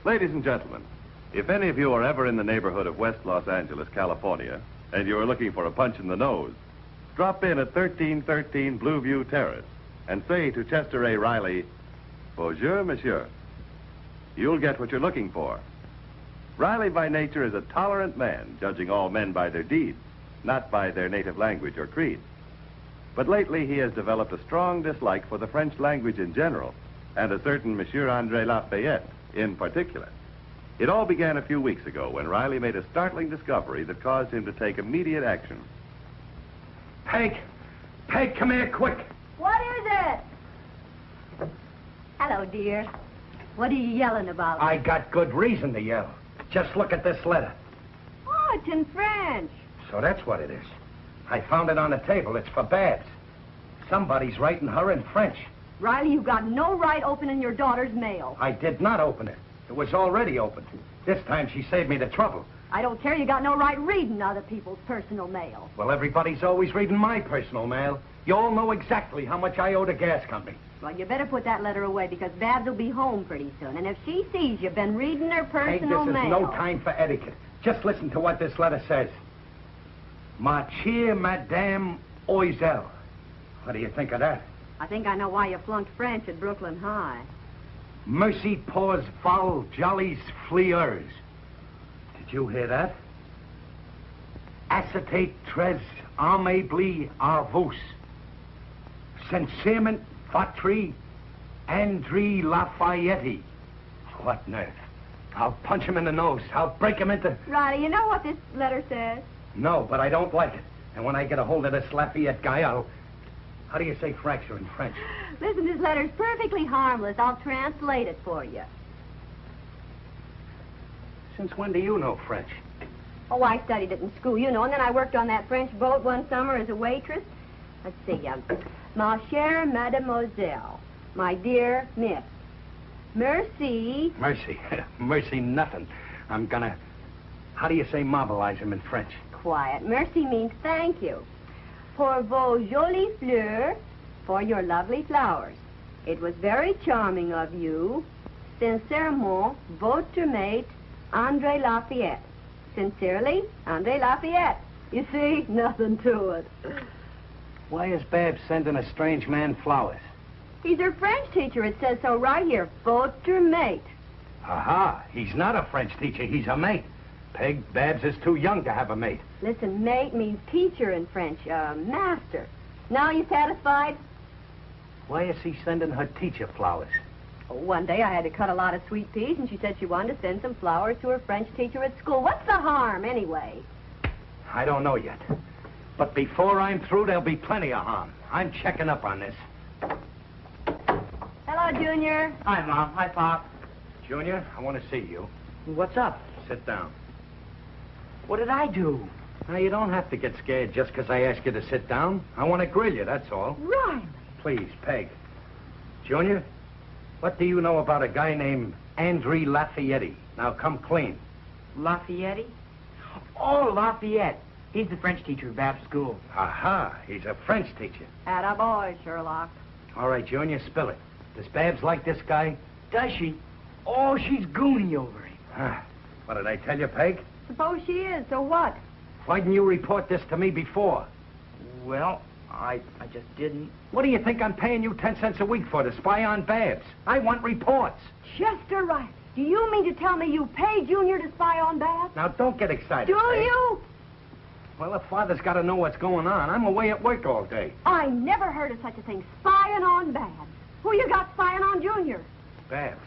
Ladies and gentlemen, if any of you are ever in the neighborhood of West Los Angeles, California, and you are looking for a punch in the nose, drop in at 1313 Blueview Terrace and say to Chester A. Riley, "Bonjour, monsieur." You'll get what you're looking for. Riley by nature is a tolerant man, judging all men by their deeds, not by their native language or creed. But lately he has developed a strong dislike for the French language in general, and a certain Monsieur André Lafayette in particular. It all began a few weeks ago when Riley made a startling discovery that caused him to take immediate action. Peg! Peg, come here, quick! What is it? Hello, dear. What are you yelling about? I got good reason to yell. Just look at this letter. Oh, it's in French. So that's what it is. I found it on the table. It's for Babs. Somebody's writing her in French. Riley, you've got no right opening your daughter's mail. I did not open it. It was already opened. This time she saved me the trouble. I don't care. You got no right reading other people's personal mail. Well, everybody's always reading my personal mail. You all know exactly how much I owe the gas company. Well, you better put that letter away because Babs will be home pretty soon. And if she sees you've been reading her personal Hey, this mail... is no time for etiquette. Just listen to what this letter says. Ma chère Madame Oisel. What do you think of that? I think I know why you flunked French at Brooklyn High. Merci pour vos jolies fleurs. Did you hear that? Acetate très aimably à vous. Sincèrement, votre André Lafayette. What nerve. I'll punch him in the nose. I'll break him into... Riley, you know what this letter says? No, but I don't like it. And when I get a hold of this Lafayette guy, I'll... How do you say fracture in French? Listen, this letter's perfectly harmless. I'll translate it for you. Since when do you know French? Oh, I studied it in school, you know, and then I worked on that French boat one summer as a waitress. Let's see, Ma chère mademoiselle, my dear miss, merci. Mercy. Mercy nothing. I'm gonna... How do you say mobilize him in French? Quiet. Merci means thank you. Pour vos jolies fleurs, for your lovely flowers. It was very charming of you. Sincèrement, votre mate, André Lafayette. Sincerely, André Lafayette. You see, nothing to it. Why is Babs sending a strange man flowers? He's her French teacher. It says so right here. Votre mate. Aha, he's not a French teacher. He's a mate. Peg, Babs is too young to have a mate. Listen, mate means teacher in French, master. Now you satisfied? Why is he sending her teacher flowers? Oh, one day I had to cut a lot of sweet peas, and she said she wanted to send some flowers to her French teacher at school. What's the harm, anyway? I don't know yet. But before I'm through, there'll be plenty of harm. I'm checking up on this. Hello, Junior. Hi, Mom. Hi, Pop. Junior, I want to see you. What's up? Sit down. What did I do? Now, you don't have to get scared just because I ask you to sit down. I want to grill you, that's all. Riley. Please, Peg. Junior, what do you know about a guy named André Lafayette? Now, come clean. Lafayette? Oh, Lafayette. He's the French teacher at Babs School. Aha, he's a French teacher. Attaboy, Sherlock. All right, Junior, spill it. Does Babs like this guy? Does she? Oh, she's goony over him. What did I tell you, Peg? Suppose she is, so what? Why didn't you report this to me before? Well, I just didn't. What do you think I'm paying you 10 cents a week for, to spy on Babs? I want reports. Chester Riley, do you mean to tell me you pay Junior to spy on Babs? Now, don't get excited, Do Peg. you? Well, the father's got to know what's going on. I'm away at work all day. I never heard of such a thing, spying on Babs. Who you got spying on Junior? Babs.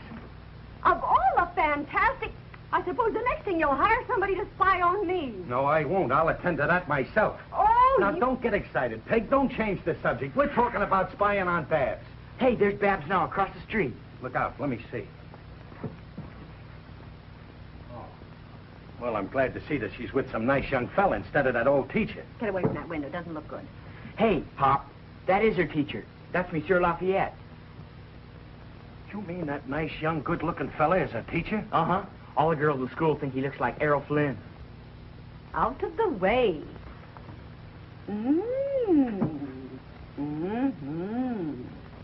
Of all the fantastic... I suppose the next thing you'll hire somebody to spy on me. No, I won't. I'll attend to that myself. Oh, Now, don't get excited, Peg. Don't change the subject. We're talking about spying on Babs. Hey, there's Babs now across the street. Look out. Let me see. Oh. Well, I'm glad to see that she's with some nice young fella instead of that old teacher. Get away from that window. Doesn't look good. Hey, Pop, that is her teacher. That's Monsieur Lafayette. You mean that nice, young, good-looking fella is a teacher? Uh-huh. All the girls in school think he looks like Errol Flynn. Out of the way.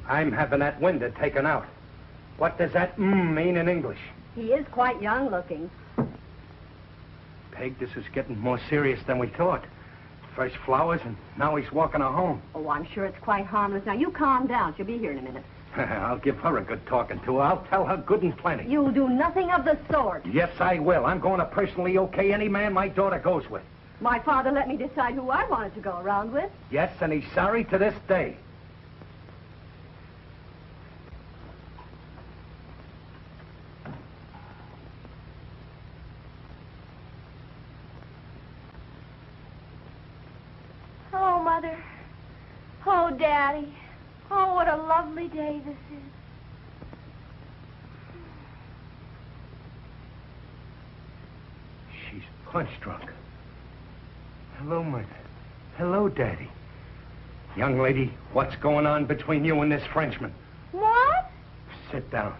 I'm having that window taken out. What does that mean in English? He is quite young looking. Peg, this is getting more serious than we thought. First flowers, and now he's walking her home. Oh, I'm sure it's quite harmless. Now, you calm down. She'll be here in a minute. I'll give her a good talking to. I'll tell her good and plenty. You'll do nothing of the sort. Yes, I will. I'm going to personally okay any man my daughter goes with. My father let me decide who I wanted to go around with. Yes, and he's sorry to this day. Oh, Mother. Oh, Daddy. Oh, what a lovely day this is. She's punch drunk. Hello, Mother. Hello, Daddy. Young lady, what's going on between you and this Frenchman? What? Sit down.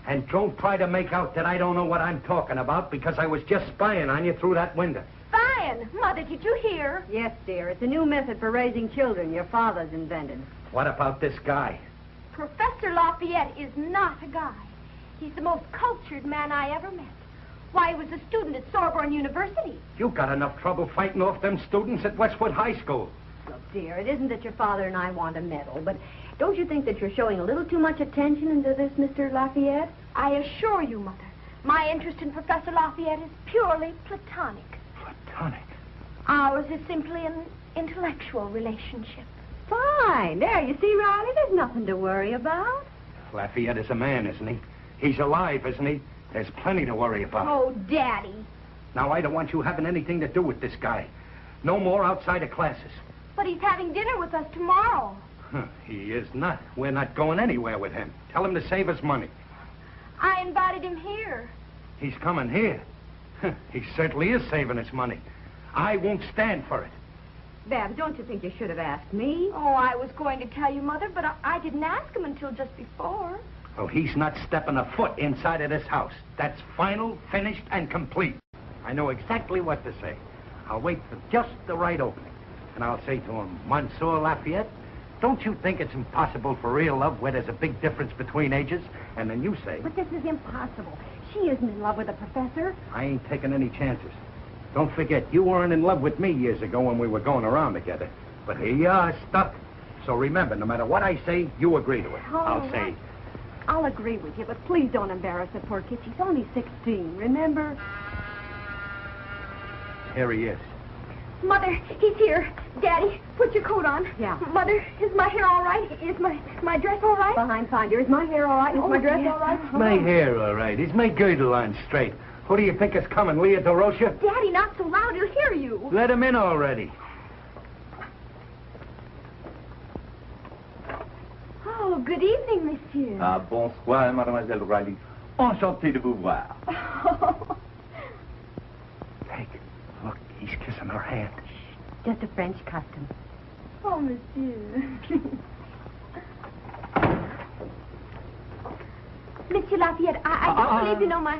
And don't try to make out that I don't know what I'm talking about, because I was just spying on you through that window. Fine. Mother, did you hear? Yes, dear. It's a new method for raising children your father's invented. What about this guy? Professor Lafayette is not a guy. He's the most cultured man I ever met. Why, he was a student at Sorbonne University. You got enough trouble fighting off them students at Westwood High School. Look, dear, it isn't that your father and I want to meddle, but don't you think that you're showing a little too much attention into this, Mr. Lafayette? I assure you, Mother, my interest in Professor Lafayette is purely platonic. Platonic? Ours is simply an intellectual relationship. Fine. There, you see, Riley, there's nothing to worry about. Lafayette is a man, isn't he? He's alive, isn't he? There's plenty to worry about. Oh, Daddy. Now, I don't want you having anything to do with this guy. No more outside of classes. But he's having dinner with us tomorrow. He is not. We're not going anywhere with him. Tell him to save us money. I invited him here. He's coming here. He certainly is saving us money. I won't stand for it. Babs, don't you think you should have asked me? Oh, I was going to tell you, Mother, but I didn't ask him until just before. Oh, he's not stepping a foot inside of this house. That's final, finished, and complete. I know exactly what to say. I'll wait for just the right opening. And I'll say to him, Monsieur Lafayette, don't you think it's impossible for real love where there's a big difference between ages? And then you say, But this is impossible. She isn't in love with the professor. I ain't taking any chances. Don't forget, you weren't in love with me years ago when we were going around together. But here you are, stuck. So remember, no matter what I say, you agree to it. Oh, I'll say, I'll agree with you, but please don't embarrass the poor kid. She's only 16, remember? here he is. Mother, he's here. Daddy, put your coat on. Yeah. Mother, is my hair all right? Is my dress all right? Behind Finder. Is my hair all right? Is my dress yes. all right? Is my hair all right? Is my girdle on straight? Who do you think is coming, Leah DeRocha? Daddy, not so loud. He'll hear you. Let him in already. Oh, good evening, monsieur. Ah, bonsoir, mademoiselle Riley. Enchanté de vous voir. Peg, look, he's kissing her hand. Just a French custom. Oh, monsieur. Monsieur Lafayette, I don't believe you know my...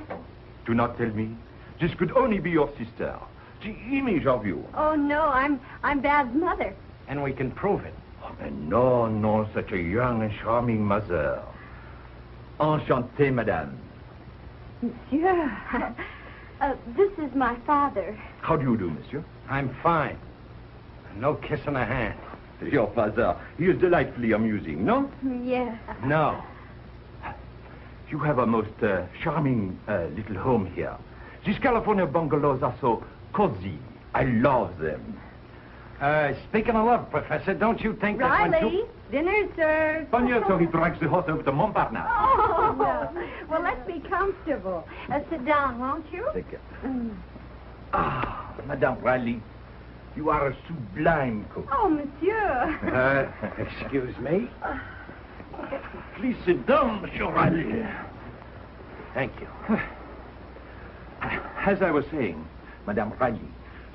Do not tell me. This could only be your sister. The image of you. Oh, no, I'm Bab's mother. And we can prove it. Oh, but no, such a young and charming mother. Enchanté, madame. Monsieur. This is my father. How do you do, monsieur? I'm fine. No kissing a hand. Your father, he is delightfully amusing, no? Yes. No. You have a most charming little home here. These California bungalows are so cozy. I love them. Speaking of love, Professor, don't you think that when Riley, two... dinner's served. Bonnier, so he drags the horse over to Montparnasse. Oh, well, let's be comfortable. Sit down, won't you? Take care. Ah, Madame Riley, you are a sublime cook. Oh, monsieur. Excuse me? Please sit down, Monsieur Riley. Thank you. As I was saying, Madame Riley,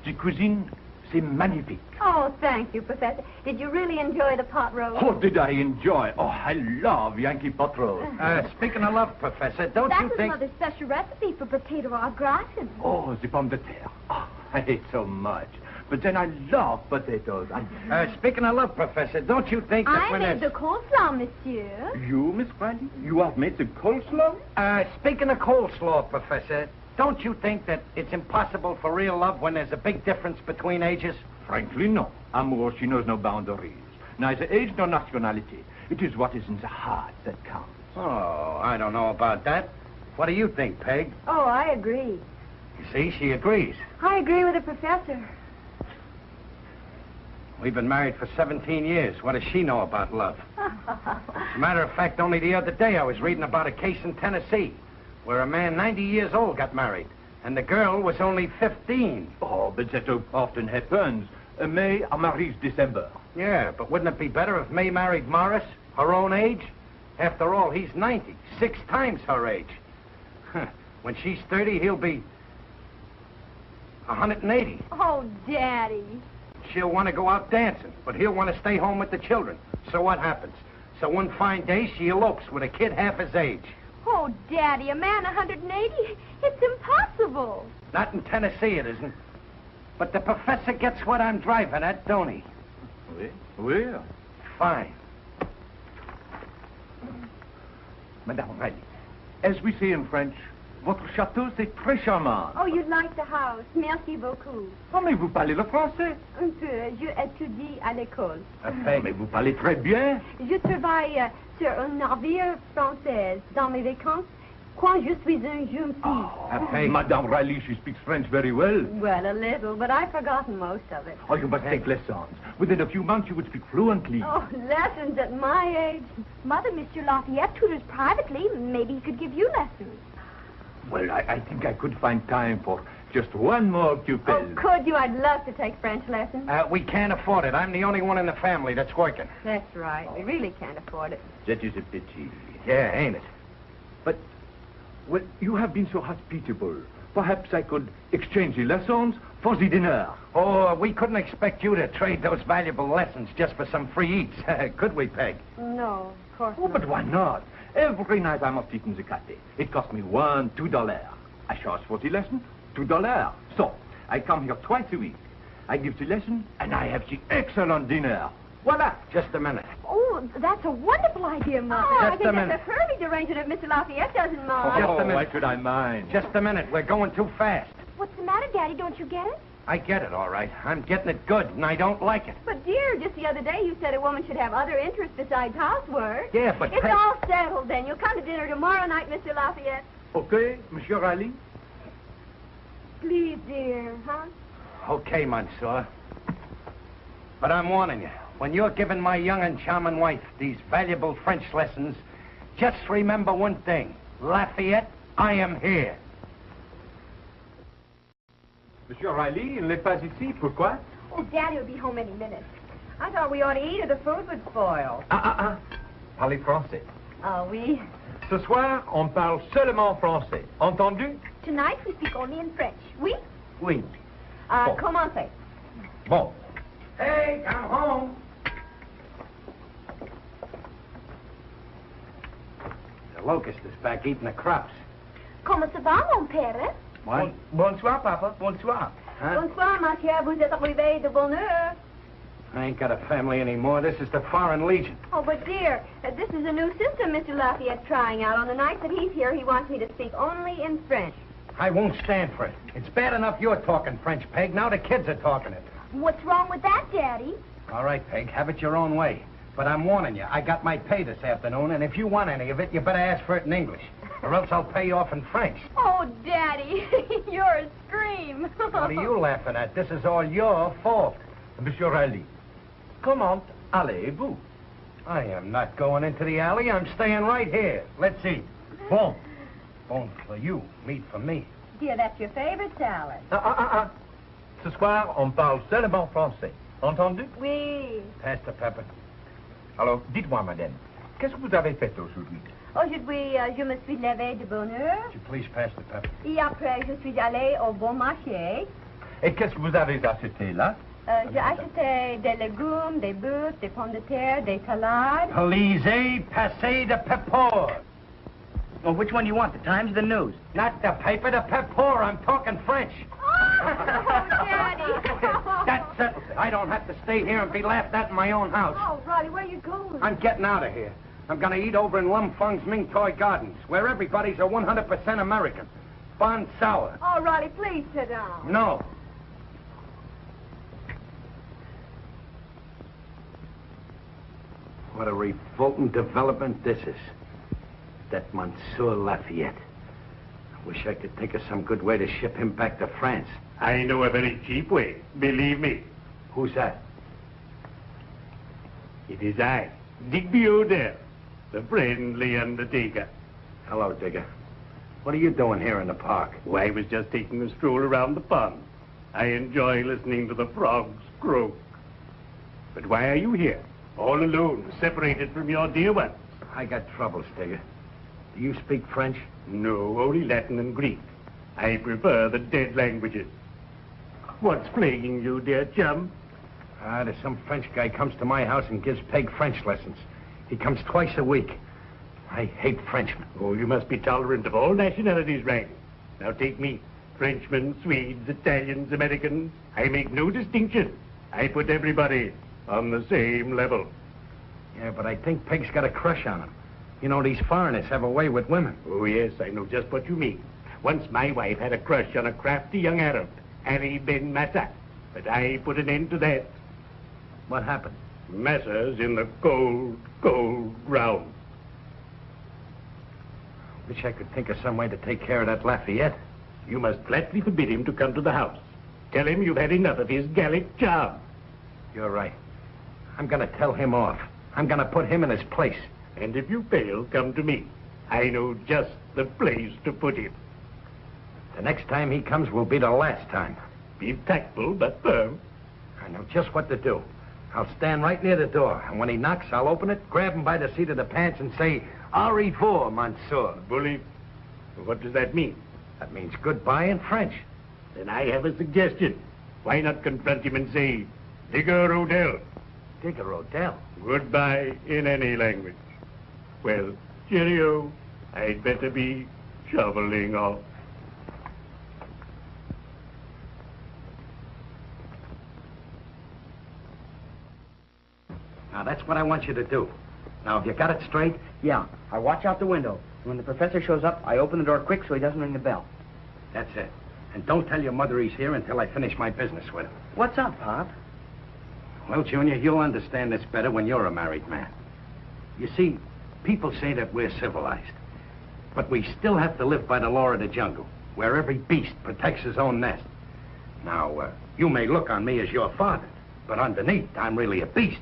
the cuisine, c'est magnifique. Oh, thank you, Professor. Did you really enjoy the pot roast? Oh, did I enjoy? Oh, I love Yankee pot roast. Speaking of love, Professor, don't That you was think... Mother's special recipe for potato au gratin. Oh, the pomme de terre. Oh, I hate so much. but then I love potatoes. Speaking of love, Professor, don't you think that I when made there's... the coleslaw, monsieur. You, Miss Riley? You have made the coleslaw? Speaking of coleslaw, Professor, don't you think that it's impossible for real love when there's a big difference between ages? Frankly, no. Amour, she knows no boundaries. Neither age nor nationality. It is what is in the heart that counts. Oh, I don't know about that. What do you think, Peg? Oh, I agree. You see, she agrees. I agree with the professor. We've been married for 17 years. What does she know about love? As a matter of fact, only the other day I was reading about a case in Tennessee where a man 90 years old got married, and the girl was only 15. Oh, but that often happens. May marries December. Yeah, but wouldn't it be better if May married Morris, her own age? After all, he's 90, 6 times her age. When she's 30, he'll be 180. Oh, Daddy. She'll want to go out dancing, but he'll want to stay home with the children. So what happens? So one fine day, she elopes with a kid half his age. Oh, Daddy, a man 180? It's impossible. Not in Tennessee, it isn't. But the professor gets what I'm driving at, don't he? Oui. Fine. Madame Riley, as we say in French, votre château, c'est très charmant. Oh, you'd like the house. Merci beaucoup. Oh, mais vous parlez le français. Un peu. Je étudie à l'école. Mais vous parlez très bien. Je travaille sur un navire français dans mes vacances quand je suis un jeune fille. Madame Riley, she speaks French very well. Well, a little, but I've forgotten most of it. Oh, you must take lessons. Within a few months, you would speak fluently. Oh, lessons at my age. Mother, Mr. Lafayette tutors privately. Maybe he could give you lessons. Well, I think I could find time for just one more pupil. Oh, could you? I'd love to take French lessons. We can't afford it. I'm the only one in the family that's working. That's right. We really can't afford it. That is a pity. Yeah, ain't it? But, well, you have been so hospitable. Perhaps I could exchange the lessons for the dinner. Oh, we couldn't expect you to trade those valuable lessons just for some free eats. Could we, Peg? No, of course Oh, not. but why not? Every night I must eat in the cafe. It costs me $2. I charge for the lesson, $2. So, I come here twice a week. I give the lesson, and I have the excellent dinner. Voila! Just a minute. Oh, that's a wonderful idea, Mother. Oh, I Just think a that's minute. a perfect arrangement if Mr. Lafayette doesn't mind. Just a minute. Why should I mind? Just a minute. We're going too fast. What's the matter, Daddy? Don't you get it? I get it, all right. I'm getting it good, and I don't like it. But, dear, just the other day you said a woman should have other interests besides housework. Yeah, but... It's Peg- all settled, then. You'll come to dinner tomorrow night, Mr. Lafayette. Okay, Monsieur Riley? Please, dear, huh? Okay, Monsieur. But I'm warning you. When you're giving my young and charming wife these valuable French lessons, just remember one thing. Lafayette, I am here. Monsieur Riley, il n'est pas ici. Pourquoi? Oh, Daddy will be home any minute. I thought we ought to eat or the food would spoil. Parlez français. Oh, oui. Ce soir, on parle seulement français. Entendu? Tonight we speak only in French. Oui? Oui. Bon. Commencez. Bon. Hey, come home. The locust is back eating the crops. Comment ça va, mon père? What? Bonsoir, Papa. Bonsoir. Huh? Bonsoir, ma chère. Vous êtes arrivé de bonne heure. I ain't got a family anymore. This is the Foreign Legion. Oh, but dear, this is a new system Mr. Lafayette's trying out. On the night that he's here, he wants me to speak only in French. I won't stand for it. It's bad enough you're talking French, Peg. Now the kids are talking it. What's wrong with that, Daddy? All right, Peg, have it your own way. But I'm warning you, I got my pay this afternoon, and if you want any of it, you better ask for it in English. Or else I'll pay you off in French. Oh, Daddy, you're a scream. What are you laughing at? This is all your fault. Monsieur Riley, comment allez-vous? I am not going into the alley. I'm staying right here. Let's eat. Bon. Bone for you, meat for me. Dear, that's your favorite salad. Ce soir, on parle seulement français. Entendu? Oui. Pass the pepper. Alors, dites-moi, madame, qu'est-ce que vous avez fait aujourd'hui? Aujourd'hui, je me suis levée de bonne heure. Would you please pass the pepper? Et après, je suis allée au bon marché. Et qu'est-ce que vous avez acheté là? J'ai acheté des légumes, des bœufs, des pommes de terre, des salades. Please, passez the pepper. Well, which one do you want, the Times or the News? Not the paper, the pepper. I'm talking French. Oh, Daddy. That settles it. I don't have to stay here and be laughed at in my own house. Oh, Riley, where are you going? I'm getting out of here. I'm going to eat over in Lum Feng's Ming Toy Gardens, where everybody's a 100% American. Bon sour. Oh, Riley, please sit down. No. What a revolting development this is. That Monsieur Lafayette. I wish I could think of some good way to ship him back to France. I know a very cheap way, believe me. Who's that? It is I, Digby O'Dell, the friendly undertaker. Hello, Digger. What are you doing here in the park? Why, I was just taking a stroll around the pond. I enjoy listening to the frogs croak. But why are you here, all alone, separated from your dear ones? I got troubles, Digger. Do you speak French? No, only Latin and Greek. I prefer the dead languages. What's plaguing you, dear chum? There's some French guy comes to my house and gives Peg French lessons. He comes twice a week. I hate Frenchmen. Oh, you must be tolerant of all nationalities, Rang. Now take me. Frenchmen, Swedes, Italians, Americans. I make no distinction. I put everybody on the same level. Yeah, but I think Peg's got a crush on him. You know, these foreigners have a way with women. Oh, yes, I know just what you mean. Once my wife had a crush on a crafty young Arab, Ali Ben Massa. But I put an end to that. What happened? Massa's in the cold, cold ground. Wish I could think of some way to take care of that Lafayette. You must flatly forbid him to come to the house. Tell him you've had enough of his Gallic charm. You're right. I'm going to tell him off. I'm going to put him in his place. And if you fail, come to me. I know just the place to put him. The next time he comes will be the last time. Be tactful but firm. I know just what to do. I'll stand right near the door, and when he knocks, I'll open it, grab him by the seat of the pants, and say, "Au revoir, monsieur." Bully, what does that mean? That means goodbye in French. Then I have a suggestion. Why not confront him and say, Digger O'Dell? Digger O'Dell? Goodbye in any language. Well, cheerio. I'd better be shoveling off. Now, that's what I want you to do. Now, have you got it straight? Yeah, I watch out the window. When the professor shows up, I open the door quick so he doesn't ring the bell. That's it. And don't tell your mother he's here until I finish my business with him. What's up, Pop? Well, Junior, you'll understand this better when you're a married man. You see, people say that we're civilized. But we still have to live by the law of the jungle, where every beast protects his own nest. Now, you may look on me as your father, but underneath, I'm really a beast.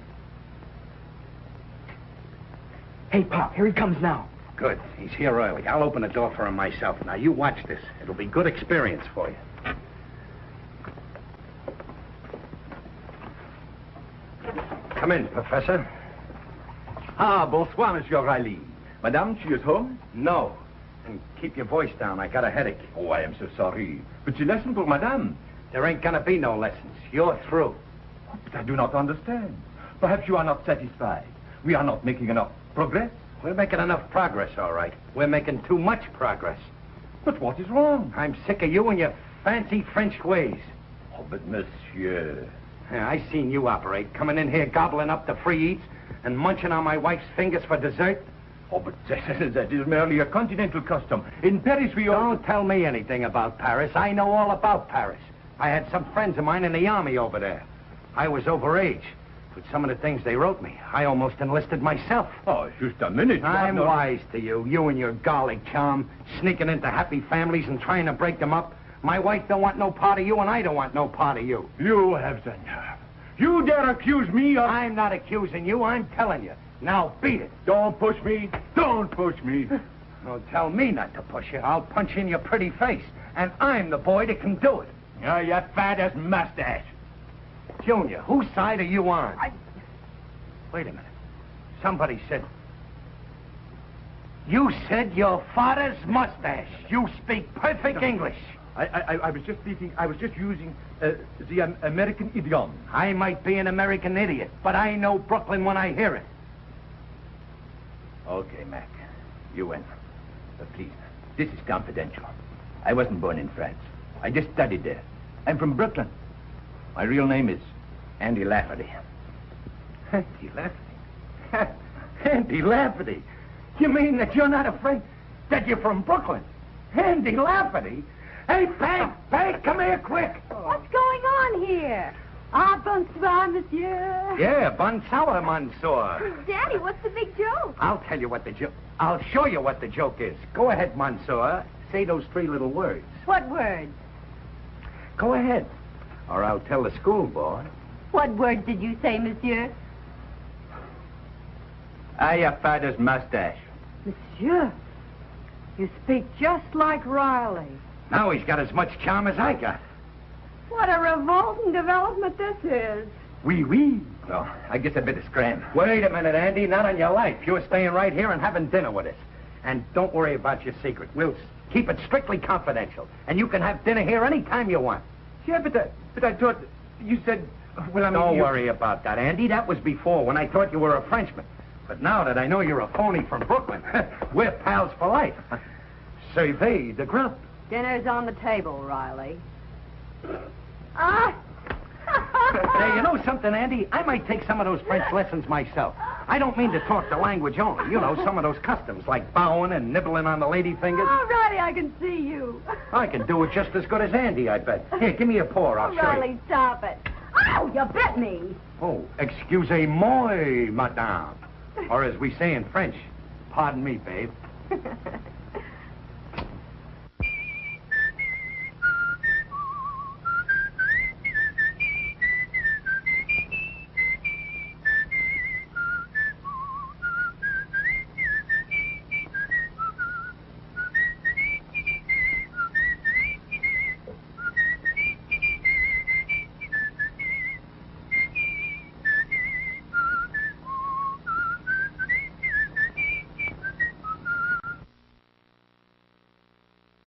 Hey, Pop, here he comes now. Good. He's here early. I'll open the door for him myself. Now, you watch this. It'll be good experience for you. Come in, Professor. Ah, bonsoir, Monsieur Riley. Madame, she is home? No. And keep your voice down. I got a headache. Oh, I am so sorry. But you lesson for Madame. There ain't gonna be no lessons. You're through. But I do not understand. Perhaps you are not satisfied. We are not making enough progress. We're making enough progress, all right. We're making too much progress. But what is wrong? I'm sick of you and your fancy French ways. Oh, but Monsieur... Yeah, I seen you operate, coming in here gobbling up the free eats and munching on my wife's fingers for dessert. Oh, but that is merely a continental custom. In Paris, we all... Don't tell me anything about Paris. I know all about Paris. I had some friends of mine in the army over there. I was overage. With some of the things they wrote me, I almost enlisted myself. Oh, just a minute. I'm wise to you. You and your garlic charm, sneaking into happy families and trying to break them up. My wife don't want no part of you, and I don't want no part of you. You have the nerve. You dare accuse me of... I'm not accusing you. I'm telling you. Now beat it. Don't push me. Don't push me. Don't tell me not to push you. I'll punch you in your pretty face. And I'm the boy that can do it. Oh, you fat as mustache. Junior, whose side are you on? Wait a minute. Somebody said... You said your father's mustache. You speak perfect English. I was just speaking... I was just using the American idiom. I might be an American idiot, but I know Brooklyn when I hear it. Okay, Mac. You win. But please, this is confidential. I wasn't born in France. I just studied there. I'm from Brooklyn. My real name is Andy Lafferty. Andy Lafferty? Andy Lafferty? You mean that you're not afraid? That you're from Brooklyn? Andy Lafferty? Hey, Peg, come here quick. What's going on here? Ah, bonsoir, monsieur. Yeah, bonsoir, monsieur. Daddy, what's the big joke? I'll tell you what the joke... I'll show you what the joke is. Go ahead, monsieur. Say those 3 little words. What words? Go ahead. Or I'll tell the schoolboy. What words did you say, monsieur? Your father's mustache. Monsieur, you speak just like Riley. Now he's got as much charm as I got. What a revolting development this is. Oui. Well, I guess I'd better scram. Wait a minute, Andy. Not on your life. You're staying right here and having dinner with us. And don't worry about your secret. We'll keep it strictly confidential. And you can have dinner here any time you want. Yeah, but I thought you said... Well, I mean... Don't worry about that, Andy. That was before, when I thought you were a Frenchman. But now that I know you're a phony from Brooklyn, we're pals for life. Survey the grub. Dinner's on the table, Riley. Hey, you know something, Andy? I might take some of those French lessons myself. I don't mean to talk the language only. You know, some of those customs, like bowing and nibbling on the lady fingers. Oh, Riley, I can see you. I can do it just as good as Andy, I bet. Here, give me a paw, I'll show you. Riley, stop it. Ow, you bit me. Oh, excusez-moi, madame. Or as we say in French, pardon me, babe.